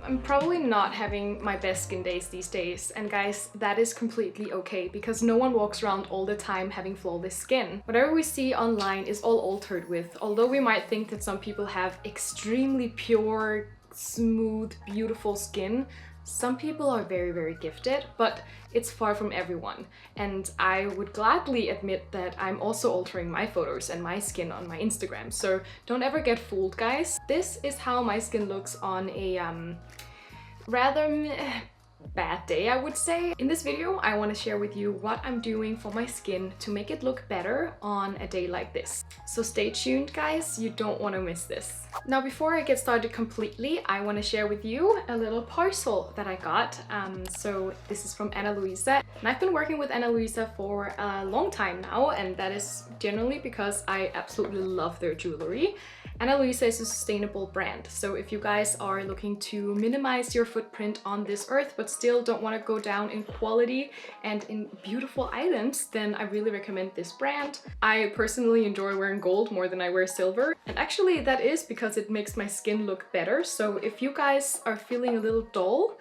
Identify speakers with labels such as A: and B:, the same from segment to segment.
A: I'm probably not having my best skin days these days, and guys, that is completely okay because no one walks around all the time having flawless skin. Whatever we see online is all altered with, although we might think that some people have extremely pure, smooth, beautiful skin. Some people are very, very gifted, but it's far from everyone. And I would gladly admit that I'm also altering my photos and my skin on my Instagram. So don't ever get fooled, guys. This is how my skin looks on a rather bad day, I would say. In this video, I want to share with you what I'm doing for my skin to make it look better on a day like this. So stay tuned, guys. You don't want to miss this. Now, before I get started completely, I want to share with you a little parcel that I got. So this is from Luisa, and I've been working with Luisa for a long time now, and that is generally because I absolutely love their jewelry. Luisa is a sustainable brand, so if you guys are looking to minimize your footprint on this earth but still don't want to go down in quality and in beautiful items, then I really recommend this brand. I personally enjoy wearing gold more than I wear silver, and actually that is because it makes my skin look better. So if you guys are feeling a little dull,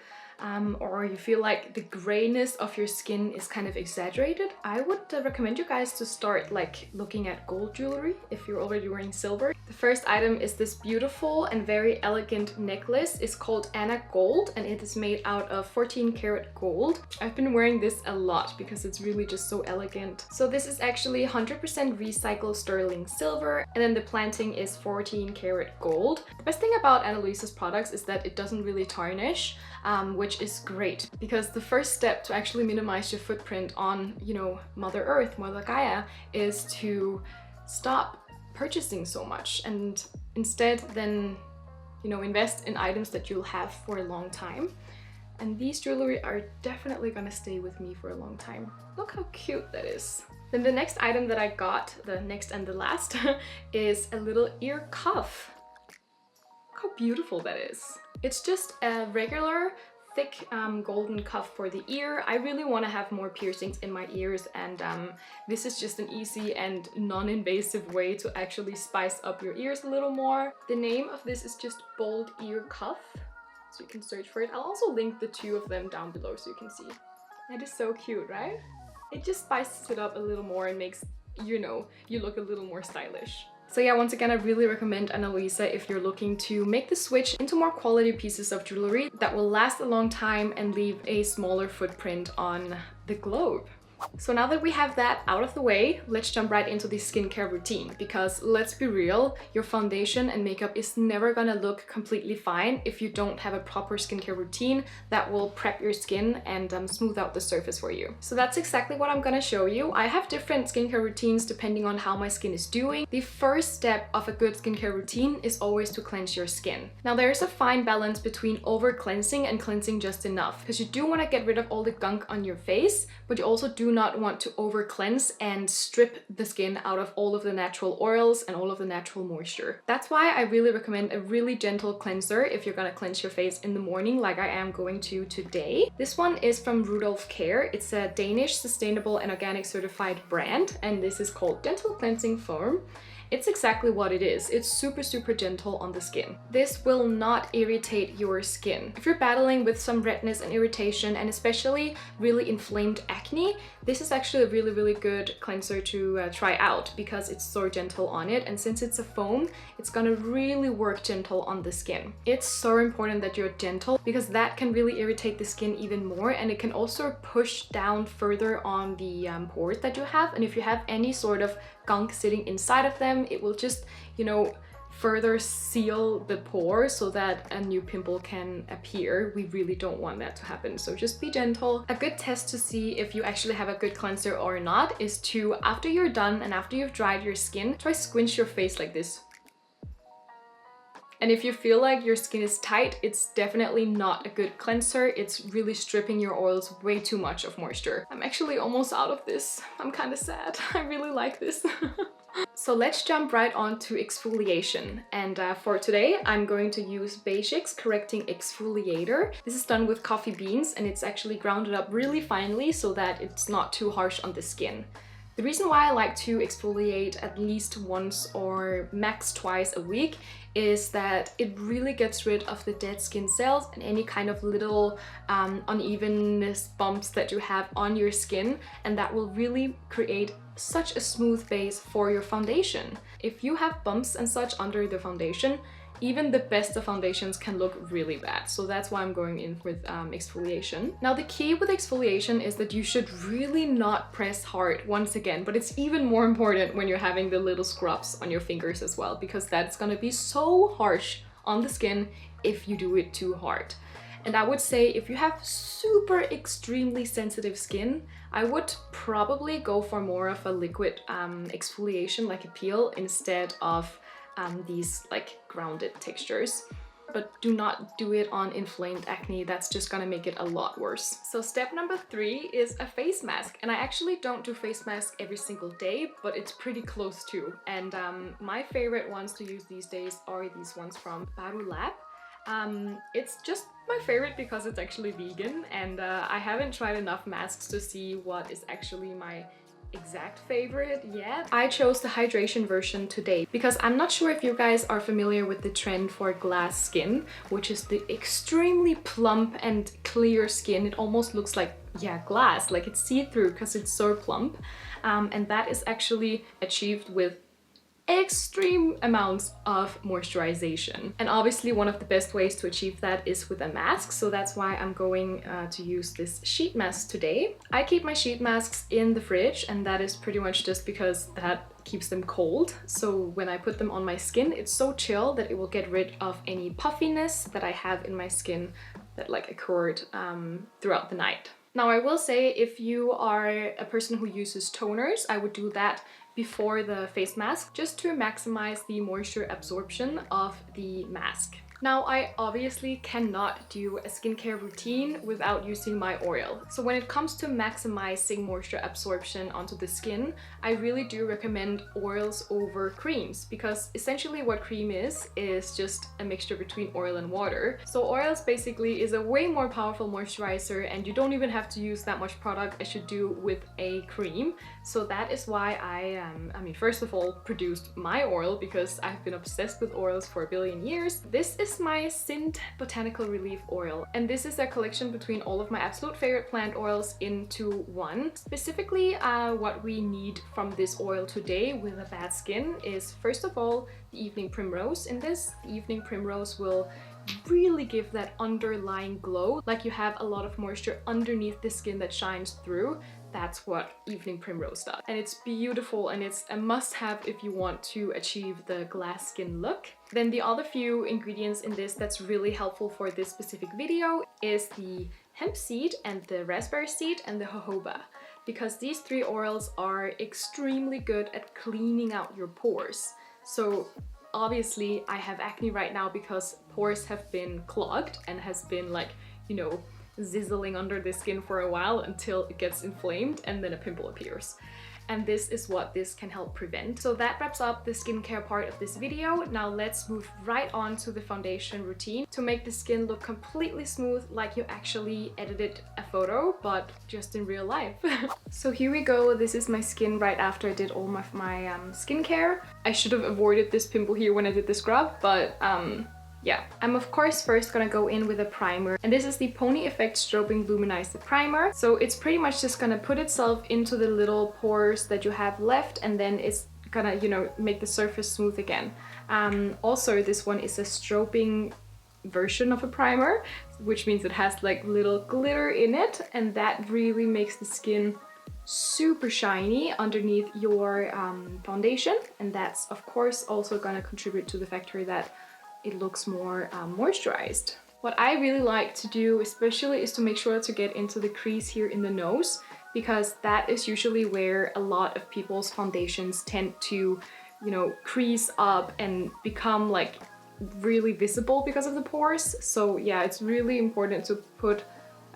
A: or you feel like the grayness of your skin is kind of exaggerated, I would recommend you guys to start like looking at gold jewelry if you're already wearing silver. The first item is this beautiful and very elegant necklace. It's called Anna Gold, and it is made out of 14 karat gold. I've been wearing this a lot because it's really just so elegant. So this is actually 100% recycled sterling silver, and then the planting is 14 karat gold. The best thing about Ana Luisa's products is that it doesn't really tarnish, which is great, because the first step to actually minimize your footprint on, you know, Mother Earth, Mother Gaia, is to stop purchasing so much and instead then, you know, invest in items that you'll have for a long time. And these jewelry are definitely gonna stay with me for a long time. Look how cute that is. Then the next item that I got, the next and the last, is a little ear cuff. Look how beautiful that is. It's just a regular thick golden cuff for the ear. I really want to have more piercings in my ears, and this is just an easy and non-invasive way to actually spice up your ears a little more. The name of this is just Bold Ear Cuff, so you can search for it. I'll also link the two of them down below so you can see. That is so cute, right? It just spices it up a little more and makes, you know, you look a little more stylish. So yeah, once again, I really recommend Ana Luisa if you're looking to make the switch into more quality pieces of jewelry that will last a long time and leave a smaller footprint on the globe. So now that we have that out of the way, let's jump right into the skincare routine, because let's be real, your foundation and makeup is never gonna look completely fine if you don't have a proper skincare routine that will prep your skin and smooth out the surface for you. So that's exactly what I'm gonna show you. I have different skincare routines depending on how my skin is doing. The first step of a good skincare routine is always to cleanse your skin. Now there's a fine balance between over cleansing and cleansing just enough, because you do want to get rid of all the gunk on your face, but you also do not want to over cleanse and strip the skin out of all of the natural oils and all of the natural moisture. That's why I really recommend a really gentle cleanser if you're gonna cleanse your face in the morning like I am going to today. This one is from RUDOLPH. It's a Danish sustainable and organic certified brand, and this is called Gentle Cleansing Foam. It's exactly what it is. It's super, super gentle on the skin. This will not irritate your skin. If you're battling with some redness and irritation, and especially really inflamed acne, this is actually a really, really good cleanser to try out because it's so gentle on it. And since it's a foam, it's gonna really work gentle on the skin. It's so important that you're gentle because that can really irritate the skin even more, and it can also push down further on the pores that you have. And if you have any sort of gunk sitting inside of them, it will just, you know, further seal the pore so that a new pimple can appear. We really don't want that to happen, so just be gentle. A good test to see if you actually have a good cleanser or not is to, after you're done and after you've dried your skin, try squinch your face like this. And if you feel like your skin is tight, it's definitely not a good cleanser. It's really stripping your oils way too much of moisture. I'm actually almost out of this. I'm kind of sad. I really like this. So let's jump right on to exfoliation. And for today, I'm going to use BEIGIC's Correcting Exfoliator. This is done with coffee beans, and it's actually grounded up really finely so that it's not too harsh on the skin. The reason why I like to exfoliate at least once or max twice a week is that it really gets rid of the dead skin cells and any kind of little unevenness bumps that you have on your skin, and that will really create such a smooth base for your foundation. If you have bumps and such under the foundation, even the best of foundations can look really bad. So that's why I'm going in with exfoliation. Now the key with exfoliation is that you should really not press hard once again, but it's even more important when you're having the little scrubs on your fingers as well, because that's gonna be so harsh on the skin if you do it too hard. And I would say if you have super extremely sensitive skin, I would probably go for more of a liquid exfoliation, like a peel, instead of these like grounded textures. But do not do it on inflamed acne, that's just gonna make it a lot worse. So step number 3 is a face mask, and I actually don't do face masks every single day, but it's pretty close to. And my favorite ones to use these days are these ones from RUDOLPH. It's just my favorite because it's actually vegan, and I haven't tried enough masks to see what is actually my exact favorite yet. I chose the hydration version today because I'm not sure if you guys are familiar with the trend for glass skin, which is the extremely plump and clear skin. It almost looks like, yeah, glass, like it's see-through because it's so plump. And that is actually achieved with extreme amounts of moisturization. And obviously one of the best ways to achieve that is with a mask, so that's why I'm going to use this sheet mask today. I keep my sheet masks in the fridge, and that is pretty much just because that keeps them cold. So when I put them on my skin, it's so chill that it will get rid of any puffiness that I have in my skin that like occurred throughout the night. Now I will say, if you are a person who uses toners, I would do that before the face mask, just to maximize the moisture absorption of the mask. Now, I obviously cannot do a skincare routine without using my oil. So when it comes to maximizing moisture absorption onto the skin, I really do recommend oils over creams, because essentially what cream is just a mixture between oil and water. So oils basically is a way more powerful moisturizer, and you don't even have to use that much product as you do with a cream. So that is why I first of all, produced my oil, because I've been obsessed with oils for a billion years. This is my Scent Botanical Relief Oil, and this is a collection between all of my absolute favorite plant oils into one. Specifically, what we need from this oil today with a bad skin is, first of all, the evening primrose. In this, the evening primrose will really give that underlying glow, like you have a lot of moisture underneath the skin that shines through. That's what evening primrose does, and it's beautiful, and it's a must-have if you want to achieve the glass skin look. Then the other few ingredients in this that's really helpful for this specific video is the hemp seed and the raspberry seed and the jojoba, because these 3 oils are extremely good at cleaning out your pores. So obviously I have acne right now because pores have been clogged and has been like, you know, sizzling under the skin for a while until it gets inflamed and then a pimple appears. And this is what this can help prevent. So that wraps up the skincare part of this video. Now let's move right on to the foundation routine to make the skin look completely smooth, like you actually edited a photo, but just in real life. So here we go. This is my skin right after I did all my skincare. I should have avoided this pimple here when I did the scrub, but yeah, I'm of course first gonna go in with a primer, and this is the Pony Effect Strobing Luminizer Primer. So it's pretty much just gonna put itself into the little pores that you have left, and then it's gonna, you know, make the surface smooth again. Also, this one is a strobing version of a primer, which means it has like little glitter in it, and that really makes the skin super shiny underneath your foundation, and that's of course also gonna contribute to the factor that it looks more moisturized. What I really like to do especially is to make sure to get into the crease here in the nose, because that is usually where a lot of people's foundations tend to, you know, crease up and become like really visible because of the pores. So yeah, it's really important to put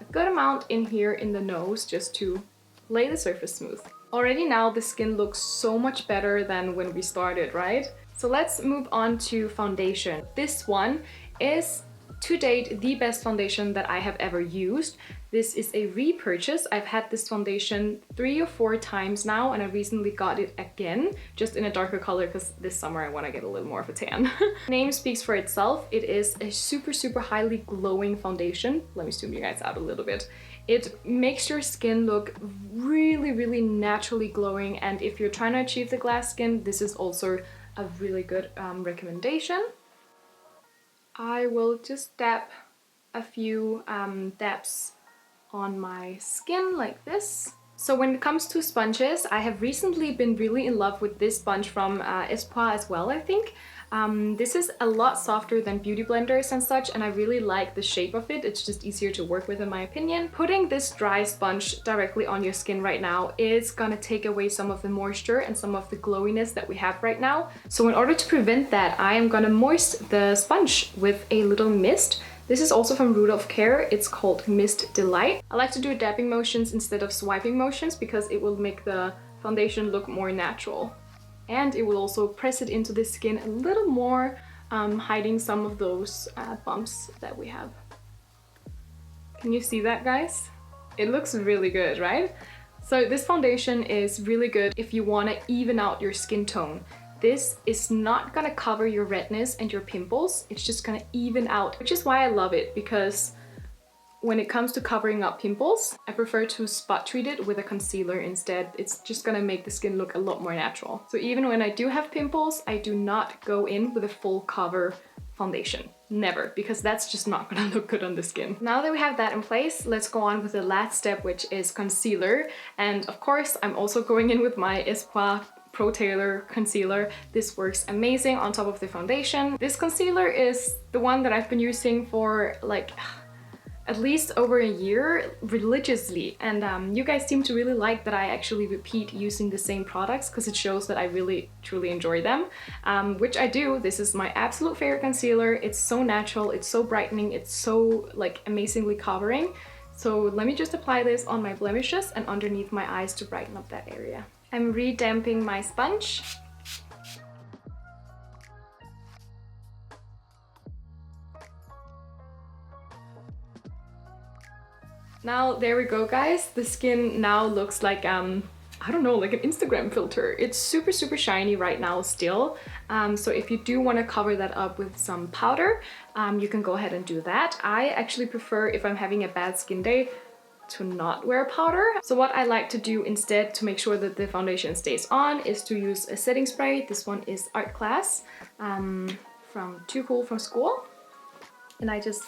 A: a good amount in here in the nose just to lay the surface smooth. Already now the skin looks so much better than when we started, right? So let's move on to foundation. This one is to date, the best foundation that I have ever used. This is a repurchase. I've had this foundation 3 or 4 times now, and I recently got it again, just in a darker color because this summer I want to get a little more of a tan. Name speaks for itself. It is a super, super highly glowing foundation. Let me zoom you guys out a little bit. It makes your skin look really, really naturally glowing, and if you're trying to achieve the glass skin, this is also a really good recommendation. I will just dab a few dabs on my skin like this. So when it comes to sponges, I have recently been really in love with this sponge from ESPOIR as well, I think. This is a lot softer than beauty blenders and such, and I really like the shape of it. It's just easier to work with in my opinion. Putting this dry sponge directly on your skin right now is gonna take away some of the moisture and some of the glowiness that we have right now. So in order to prevent that, I am gonna moist the sponge with a little mist. This is also from Rudolph Care. It's called Mist Delight. I like to do dabbing motions instead of swiping motions because it will make the foundation look more natural. And it will also press it into the skin a little more, hiding some of those bumps that we have. Can you see that, guys? It looks really good, right? So this foundation is really good if you want to even out your skin tone. This is not gonna cover your redness and your pimples. It's just gonna even out, which is why I love it, because when it comes to covering up pimples, I prefer to spot treat it with a concealer instead. It's just gonna make the skin look a lot more natural. So even when I do have pimples, I do not go in with a full cover foundation. Never, because that's just not gonna look good on the skin. Now that we have that in place, let's go on with the last step, which is concealer. And of course, I'm also going in with my ESPOIR Pro Tailor concealer. This works amazing on top of the foundation. This concealer is the one that I've been using for like at least over a year religiously, and you guys seem to really like that I actually repeat using the same products because it shows that I really truly enjoy them, which I do. This is my absolute favorite concealer. It's so natural, it's so brightening, it's so like amazingly covering. So let me just apply this on my blemishes and underneath my eyes to brighten up that area. I'm redamping my sponge. Now there we go, guys. The skin now looks like I don't know, like an Instagram filter. It's super, super shiny right now still. So if you do want to cover that up with some powder, you can go ahead and do that. I actually prefer, if I'm having a bad skin day, to not wear powder. So what I like to do instead to make sure that the foundation stays on is to use a setting spray. This one is Art Class from Too Cool from School. And I just...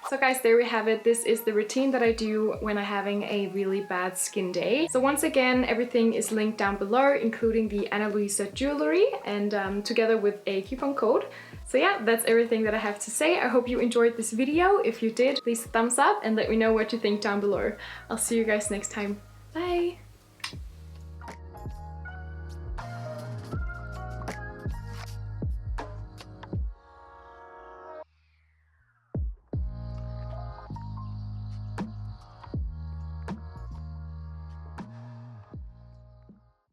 A: So guys, there we have it. This is the routine that I do when I'm having a really bad skin day. So once again, everything is linked down below, including the Luisa jewelry and together with a coupon code. So yeah, that's everything that I have to say. I hope you enjoyed this video. If you did, please thumbs up and let me know what you think down below. I'll see you guys next time. Bye!